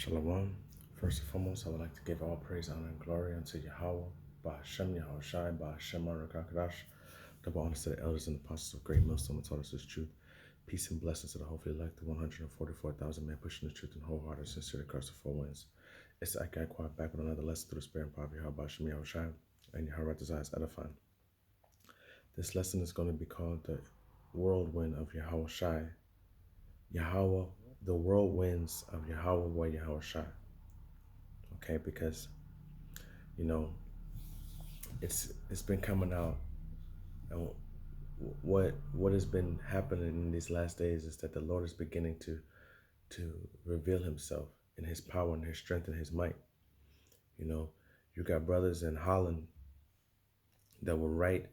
Shalom. First and foremost, I would like to give all praise, honor, and glory unto Yahweh, Ba'Hashem, Yahushai, Ba'Hashem, Arakakadash. Double honors to the elders and apostles of Great Millstone and taught us this truth. Peace and blessings to the hopefully elect, the 144,000 men pushing the truth and wholehearted, sincerely across the four winds. It's the Akai Quad back with another lesson through the Spirit and power of Yahweh, Ba'Hashem, Yahushai, and Yahweh desires edifying. This lesson is going to be called the Whirlwind of Yahushai. Yahweh, the whirlwinds of Yahweh Yahushai. Okay, because it's been coming out, and what has been happening in these last days is that the Lord is beginning to reveal Himself in His power and His strength and His might. You got brothers in Holland that will write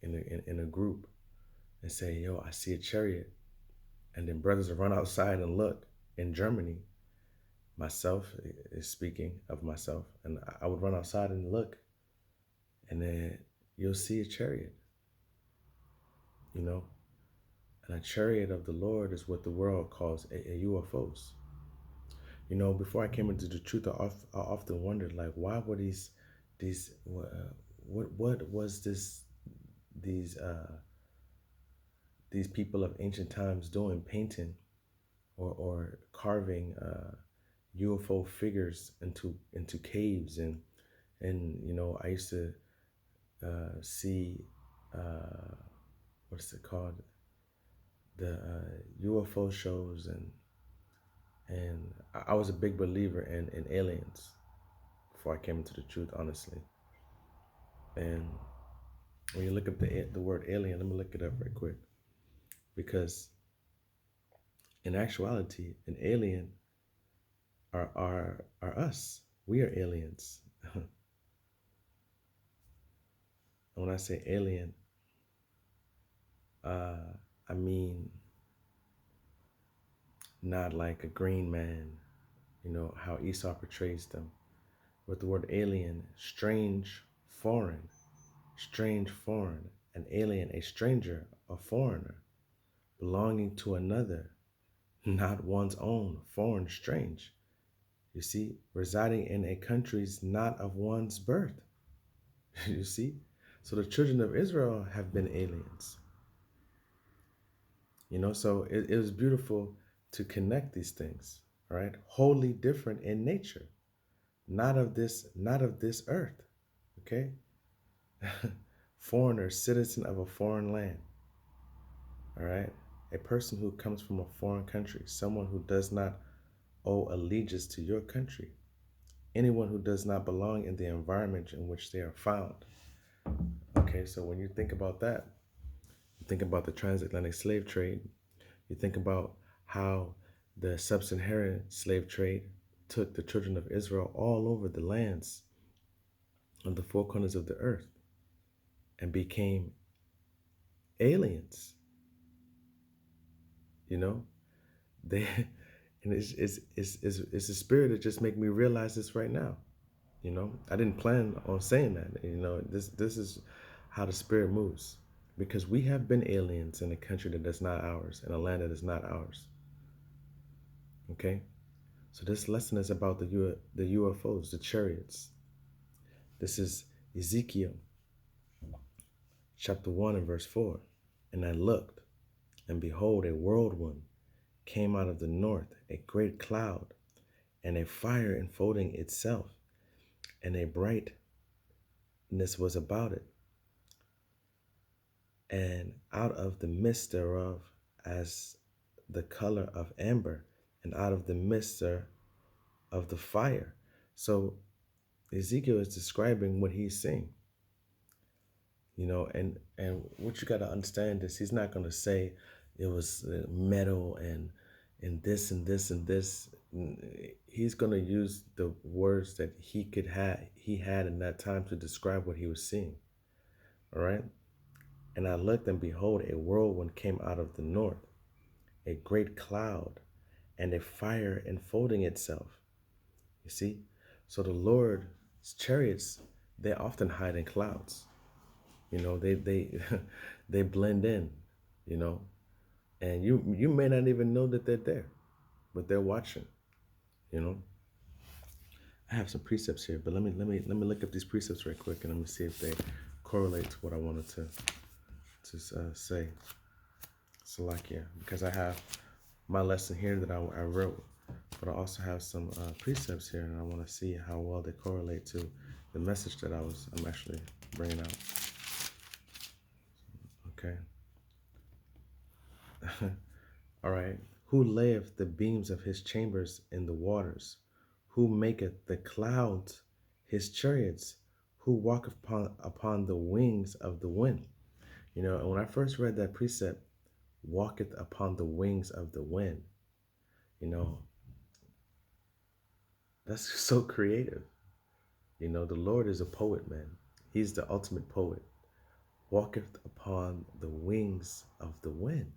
in a group and say, "Yo, I see a chariot," and then brothers will run outside and look. In Germany, myself is speaking of myself, and I would run outside and look, and then you'll see a chariot, and a chariot of the Lord is what the world calls a UFOs. Before I came into the truth, I often wondered, like, why were these what was these people of ancient times doing, painting or carving UFO figures into caves, and I used to see what's it called, the UFO shows, and I was a big believer in aliens before I came into the truth, honestly. And when you look up the word alien, let me look it up right quick, because in actuality, an alien are us. We are aliens. And when I say alien, I mean not like a green man, how Esau portrays them. With the word alien, strange, foreign, an alien, a stranger, a foreigner, belonging to another, not one's own, foreign, strange. You see, residing in a country's not of one's birth. You see? So the children of Israel have been aliens. So it was beautiful to connect these things, right? Wholly different in nature, not of this earth, okay? Foreigner, citizen of a foreign land, all right? A person who comes from a foreign country, someone who does not owe allegiance to your country, anyone who does not belong in the environment in which they are found. Okay, so when you think about that, you think about the transatlantic slave trade, you think about how the sub-Saharan slave trade took the children of Israel all over the lands of the four corners of the earth and became aliens. They and it's a spirit that just make me realize this right now. I didn't plan on saying that. This is how the spirit moves, because we have been aliens in a country that is not ours, in a land that is not ours. Okay, so this lesson is about the UFOs, the chariots. This is Ezekiel chapter 1 and verse 4. And I looked, and behold, a whirlwind came out of the north, a great cloud, and a fire enfolding itself, and a brightness was about it, and out of the midst thereof as the color of amber, and out of the midst of the fire. So Ezekiel is describing what he's seeing. And what you got to understand is he's not going to say it was metal and this and this and this. He's going to use the words that he had in that time to describe what he was seeing. All right. And I looked, and behold, a whirlwind came out of the north, a great cloud, and a fire enfolding itself. You see? So the Lord's chariots, they often hide in clouds. They they blend in, and you may not even know that they're there, but they're watching, I have some precepts here, but let me look up these precepts right quick, and let me see if they correlate to what I wanted to say. Salakia, because I have my lesson here that I wrote, but I also have some precepts here, and I want to see how well they correlate to the message that I'm actually bringing out. Okay. All right. Who layeth the beams of his chambers in the waters? Who maketh the clouds his chariots? Who walketh upon the wings of the wind? You know, and when I first read that precept, walketh upon the wings of the wind, you know, that's so creative. You know, the Lord is a poet, man. He's the ultimate poet. Walketh upon the wings of the wind.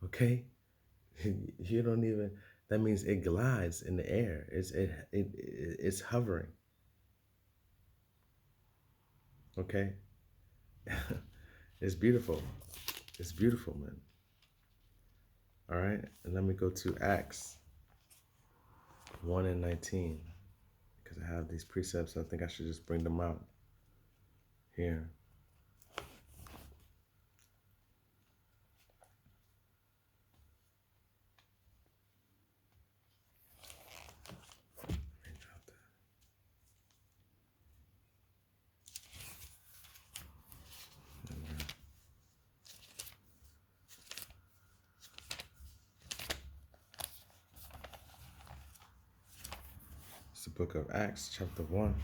Okay? You don't even, that means it glides in the air. It's hovering. Okay? It's beautiful. It's beautiful, man. All right? And let me go to Acts 1 and 19. Because I have these precepts. I think I should just bring them out here. It's the book of Acts, chapter 1.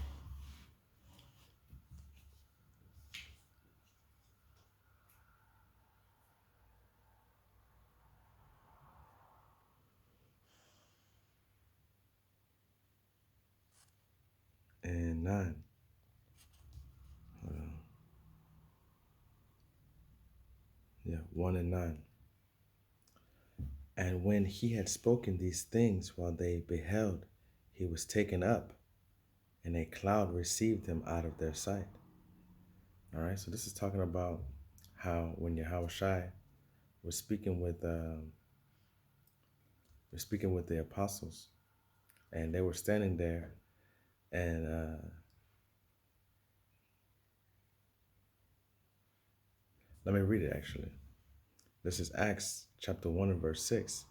And 9. Hold on. Yeah, 1 and 9. And when he had spoken these things while they beheld, he was taken up, and a cloud received him out of their sight. All right, so this is talking about how when Yahweh Shai was speaking with the apostles, and they were standing there, and let me read it actually. This is Acts chapter 1 and verse 6.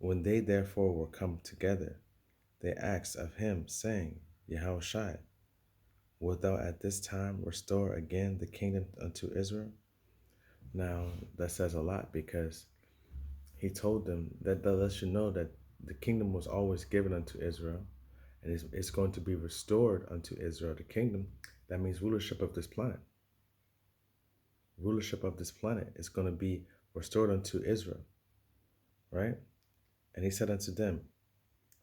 When they therefore were come together, they asked of him, saying, Yahweh Shai, wilt thou at this time restore again the kingdom unto Israel? Now, that says a lot, because he told them that lets you know that the kingdom was always given unto Israel, and it's going to be restored unto Israel. The kingdom, that means rulership of this planet. Rulership of this planet is going to be restored unto Israel, right? And he said unto them,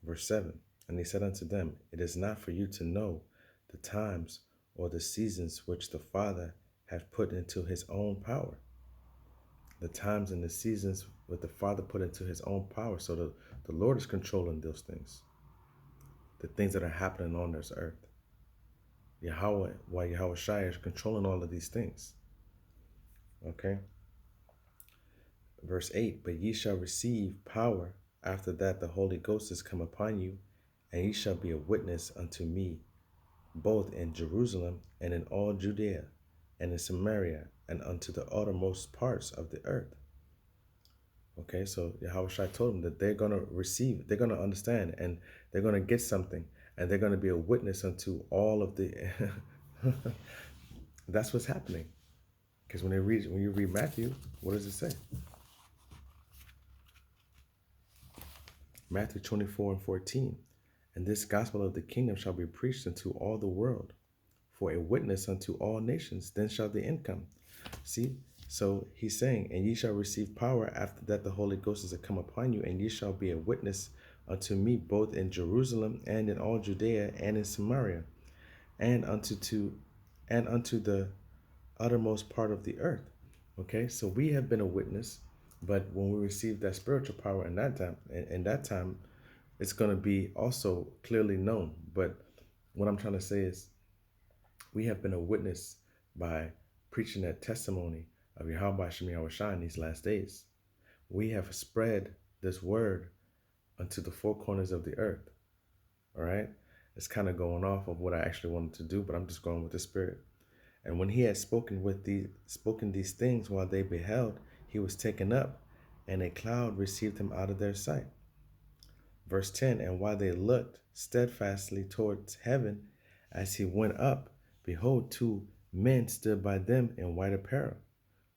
verse 7, and he said unto them, it is not for you to know the times or the seasons which the Father hath put into his own power. The times and the seasons with the Father put into his own power. So the Lord is controlling those things, the things that are happening on this earth. Yahweh Shai is controlling all of these things. Okay. Verse 8, but ye shall receive power after that the Holy Ghost is come upon you, and ye shall be a witness unto me, both in Jerusalem and in all Judea and in Samaria and unto the uttermost parts of the earth. Okay, so Yahweh Shai told them that they're going to receive, they're going to understand, and they're going to get something, and they're going to be a witness unto all of the... That's what's happening. Because when you read Matthew, what does it say? Matthew 24 and 14. And this gospel of the kingdom shall be preached unto all the world, for a witness unto all nations, then shall the end come. See? So he's saying, and ye shall receive power after that the Holy Ghost is come upon you, and ye shall be a witness unto me both in Jerusalem and in all Judea and in Samaria, and unto the uttermost part of the earth. Okay, so we have been a witness, but when we receive that spiritual power in that time, it's going to be also clearly known. But what I'm trying to say is, we have been a witness by preaching that testimony of Yahweh Shem Yahweh Shai in these last days. We have spread this word unto the four corners of the earth. All right. It's kind of going off of what I actually wanted to do, but I'm just going with the Spirit. And when he had spoken these things while they beheld, he was taken up, and a cloud received him out of their sight. Verse 10, and while they looked steadfastly towards heaven as he went up, behold, two men stood by them in white apparel,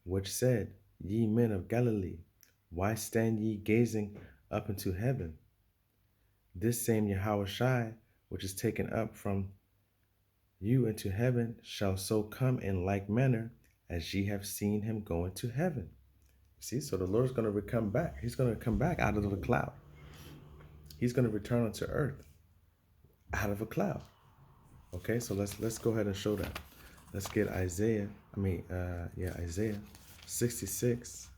which said, Ye men of Galilee, why stand ye gazing up into heaven? This same Yahushua, which is taken up from you into heaven, shall so come in like manner as ye have seen him go into heaven. See, so the Lord's going to come back. He's going to come back out of the cloud. He's going to return unto earth out of a cloud. Okay, so let's go ahead and show that. Let's get Isaiah 66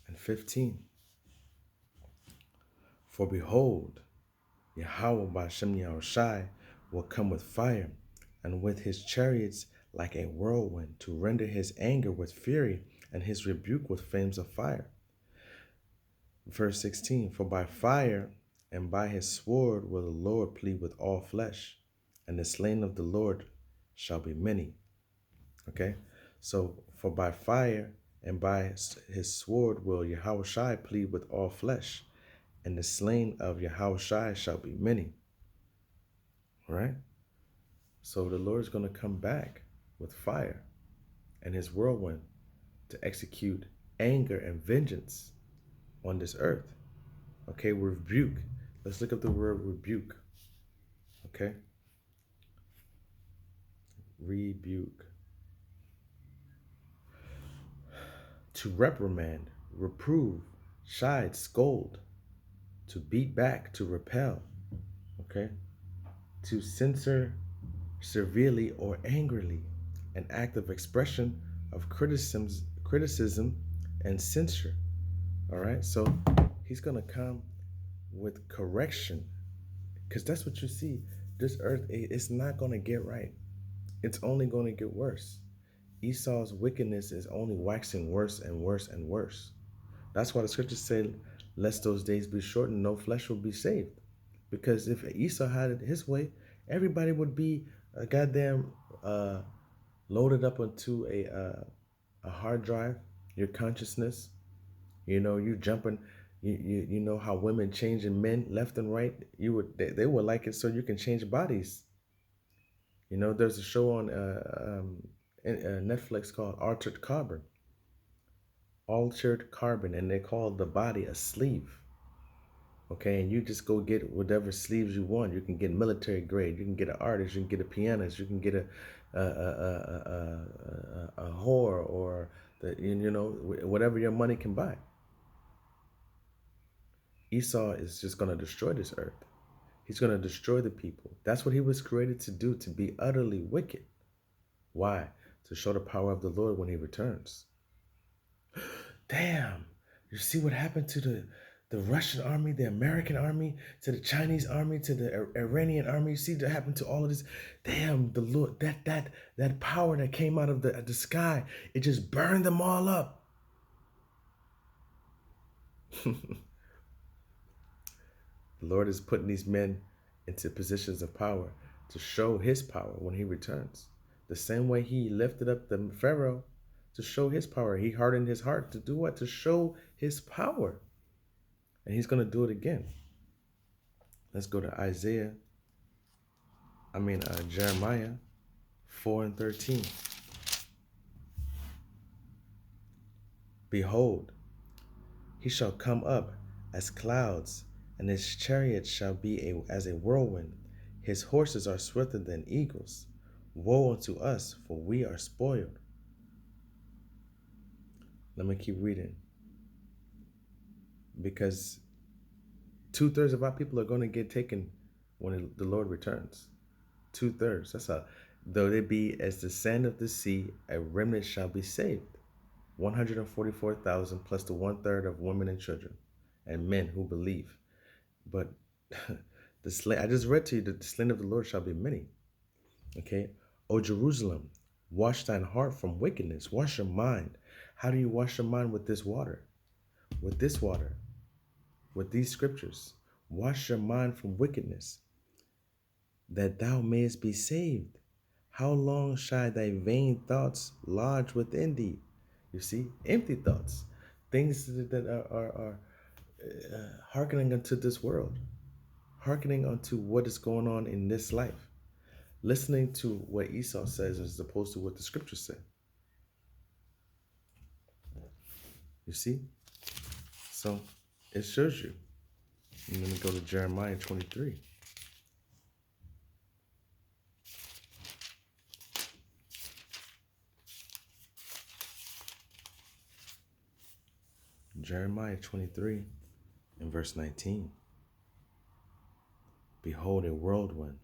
and 15. For behold, Yahweh Bashem Yahushai will come with fire, and with his chariots like a whirlwind, to render his anger with fury, and his rebuke with flames of fire. Verse 16, for by fire and by his sword will the Lord plead with all flesh, and the slain of the Lord shall be many. Okay, so for by fire and by his sword will Yahushai plead with all flesh, and the slain of Yahushai shall be many. All right, so the Lord is going to come back with fire and his whirlwind to execute anger and vengeance on this earth. Okay, rebuke. Let's look up the word rebuke. Okay, rebuke. To reprimand, reprove, chide, scold, to beat back, to repel. Okay, to censor severely or angrily, an act of expression of criticism and censure. All right, so he's gonna come with correction, because that's what you see. This earth, it's not gonna get right. It's only gonna get worse. Esau's wickedness is only waxing worse and worse and worse. That's why the scriptures say, lest those days be shortened, no flesh will be saved. Because if Esau had it his way, everybody would be a goddamn loaded up onto a hard drive, your consciousness. You know, you jumping, you know how women changing men left and right. They would like it so you can change bodies. You know, there's a show on Netflix called Altered Carbon, and they call the body a sleeve. Okay, and you just go get whatever sleeves you want. You can get military grade. You can get an artist. You can get a pianist. You can get a whore, or whatever your money can buy. Esau is just going to destroy this earth. He's going to destroy the people. That's what he was created to do, to be utterly wicked. Why? To show the power of the Lord when he returns. Damn, you see what happened to the Russian army, the American army, to the Chinese army, to the Iranian army. You see what happened to all of this? Damn, the Lord, that power that came out of the sky, it just burned them all up. The Lord is putting these men into positions of power to show his power when he returns. The same way he lifted up the Pharaoh to show his power. He hardened his heart to do what? To show his power. And he's going to do it again. Let's go to Jeremiah 4:13. Behold, he shall come up as clouds, and his chariots shall be as a whirlwind. His horses are swifter than eagles. Woe unto us, for we are spoiled. Let me keep reading. Because 2/3 of our people are going to get taken when the Lord returns. 2/3. Though they be as the sand of the sea, a remnant shall be saved. 144,000 plus the 1/3 of women and children and men who believe. But I just read to you that the slain of the Lord shall be many. Okay. O Jerusalem, wash thine heart from wickedness. Wash your mind. How do you wash your mind? With this water. With this water. With these scriptures. Wash your mind from wickedness, that thou mayest be saved. How long shall thy vain thoughts lodge within thee? You see, empty thoughts, things that are hearkening unto this world, hearkening unto what is going on in this life, listening to what Esau says as opposed to what the scriptures say. You see? So it shows you. I'm going to go to Jeremiah 23. Jeremiah 23 and verse 19. Behold, a whirlwind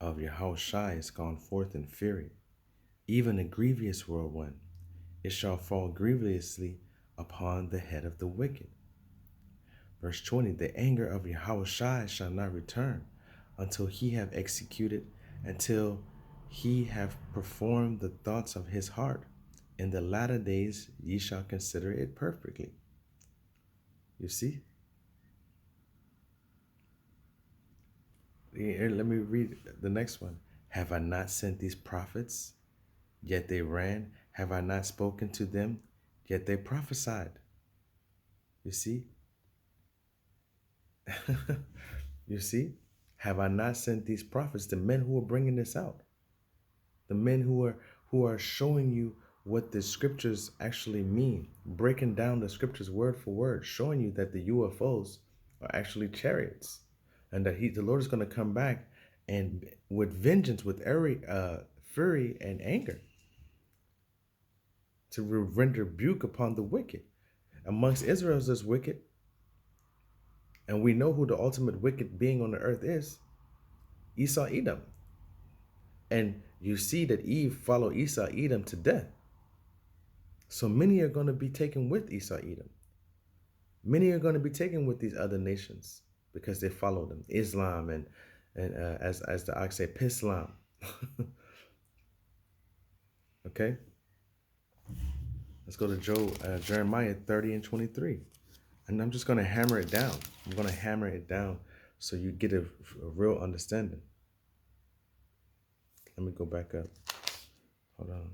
of Yahushai is gone forth in fury, even a grievous whirlwind. It shall fall grievously upon the head of the wicked. Verse 20, the anger of Yahushai shall not return until he have executed, until he have performed the thoughts of his heart. In the latter days ye shall consider it perfectly. You see? Here, let me read the next one. Have I not sent these prophets? Yet they ran. Have I not spoken to them? Yet they prophesied. You see? You see? Have I not sent these prophets, the men who are bringing this out? The men who are showing you what the scriptures actually mean, breaking down the scriptures word for word, showing you that the UFOs are actually chariots, and that the Lord is going to come back and with vengeance, with every fury and anger, to render rebuke upon the wicked. Amongst Israel there's wicked, and we know who the ultimate wicked being on the earth is: Esau, Edom. And you see that Eve followed Esau, Edom to death. So many are going to be taken with Esau, Edom. Many are going to be taken with these other nations because they follow them. Islam and as the ox say, Pislam. Okay, let's go to Jeremiah 30 and 23. And I'm just going to hammer it down. I'm going to hammer it down so you get a real understanding. Let me go back up. Hold on.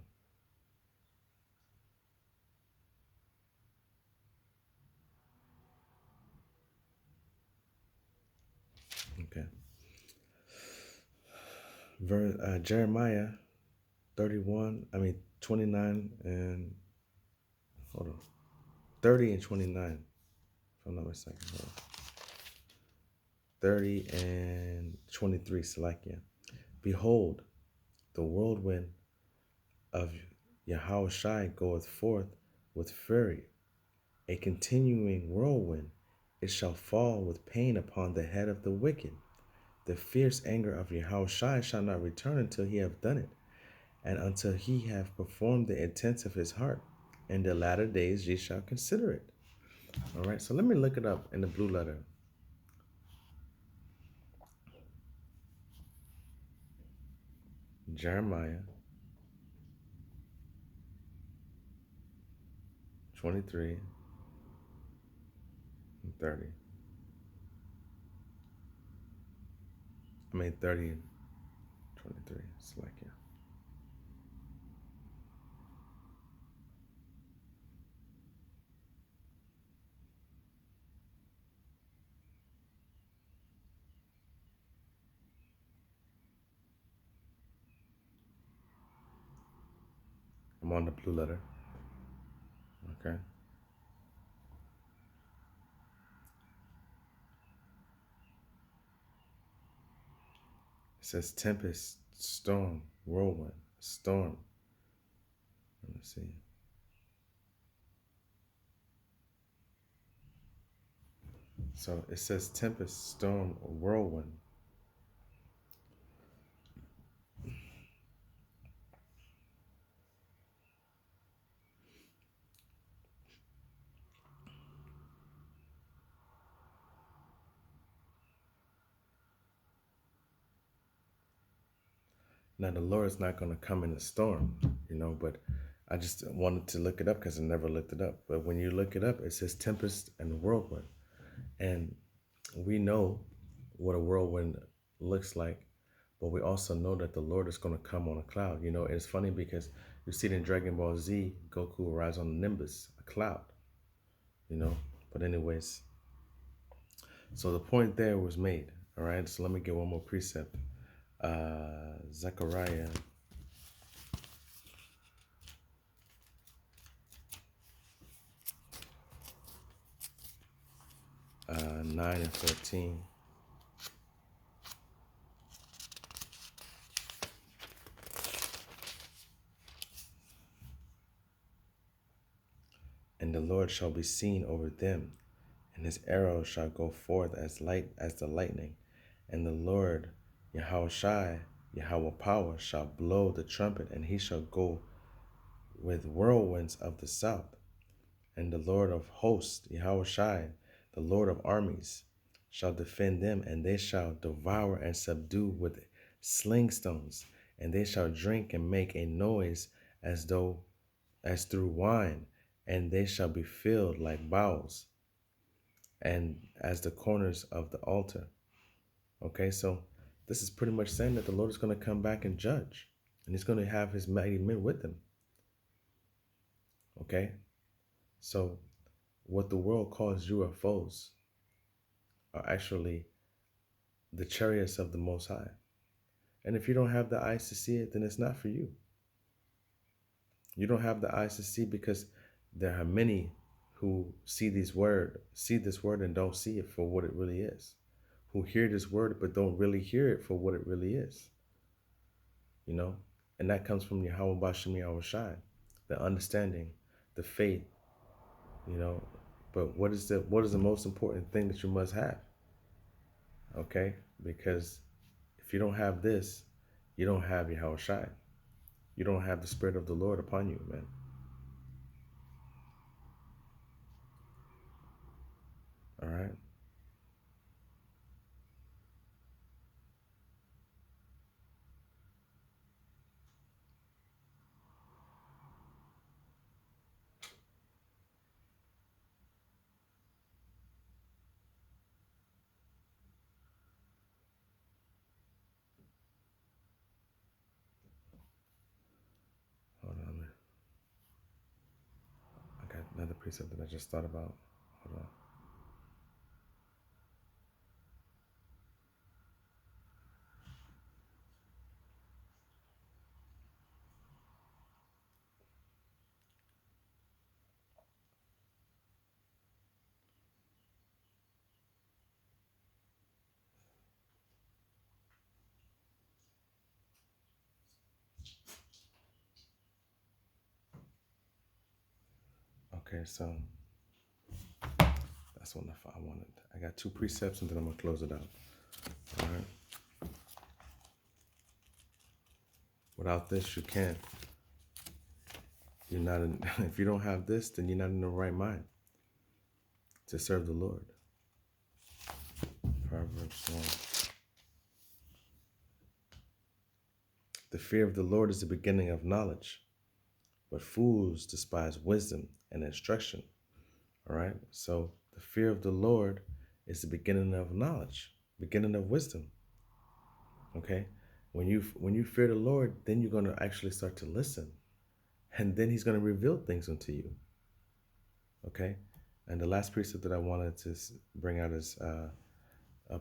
Okay. Jeremiah 29 and hold on. 30 and 29. If I'm not mistaken. Hold on. 30 and 23, Salakia. Behold, the whirlwind of Yahushai goeth forth with fury, a continuing whirlwind. It shall fall with pain upon the head of the wicked. The fierce anger of Yahushai shall not return until he have done it, and until he have performed the intents of his heart. In the latter days ye shall consider it. All right, so let me look it up in the blue letter. Jeremiah 23 and 30. 30 and 23. It's like, yeah. I'm on the blue letter. Okay. It says tempest, storm, whirlwind, storm. Let me see. So it says tempest, storm, whirlwind. Now, the Lord is not going to come in a storm, but I just wanted to look it up because I never looked it up. But when you look it up, it says tempest and whirlwind. And we know what a whirlwind looks like, but we also know that the Lord is going to come on a cloud. It's funny because you see it in Dragon Ball Z, Goku rides on the Nimbus, a cloud, you know. But anyways, so the point there was made. All right, so let me get one more precept. Zechariah 9 and 14. And the Lord shall be seen over them, and his arrow shall go forth as light as the lightning. And the Lord, Yahushai, Yahweh power, shall blow the trumpet, and he shall go with whirlwinds of the south. And the Lord of hosts, Yahushai, the Lord of armies, shall defend them, and they shall devour and subdue with sling stones, and they shall drink and make a noise as through wine, and they shall be filled like bowls, and as the corners of the altar. Okay, so this is pretty much saying that the Lord is going to come back and judge, and he's going to have his mighty men with him. Okay, so what the world calls UFOs are actually the chariots of the Most High. And if you don't have the eyes to see it, then it's not for you. You don't have the eyes to see because there are many who see this word and don't see it for what it really is. Who hear this word but don't really hear it for what it really is. And that comes from Yahweh Bashem Yahweh Shai, the understanding, the faith, But what is the most important thing that you must have? Okay? Because if you don't have this, you don't have Yahweh Shai. You don't have the Spirit of the Lord upon you, man. All right? Hold on. I got another precept that I just thought about. Hold on. Okay, so that's what I wanted. I got two precepts and then I'm going to close it out. All right? Without this, you can't. You're not in, if you don't have this, then you're not in the right mind to serve the Lord. Proverbs 1. The fear of the Lord is the beginning of knowledge, but fools despise wisdom and instruction. All right? So the fear of the Lord is the beginning of knowledge, beginning of wisdom. Okay? When you fear the Lord, then you're going to actually start to listen. And then he's going to reveal things unto you. Okay? And the last precept that I wanted to bring out is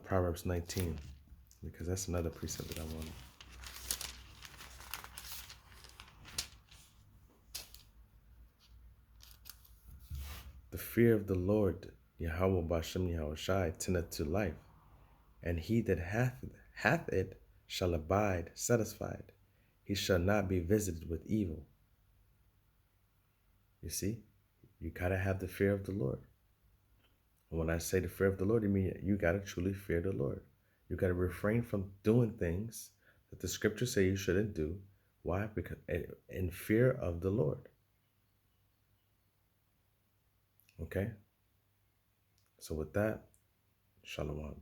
Proverbs 19, because that's another precept that I wanted. The fear of the Lord, Yahweh Bashem Yahweh Shai, tendeth to life, and he that hath it shall abide satisfied. He shall not be visited with evil. You see, you gotta have the fear of the Lord. And when I say the fear of the Lord, I mean you gotta truly fear the Lord. You gotta refrain from doing things that the scriptures say you shouldn't do. Why? Because in fear of the Lord. Okay? So with that, Shalom.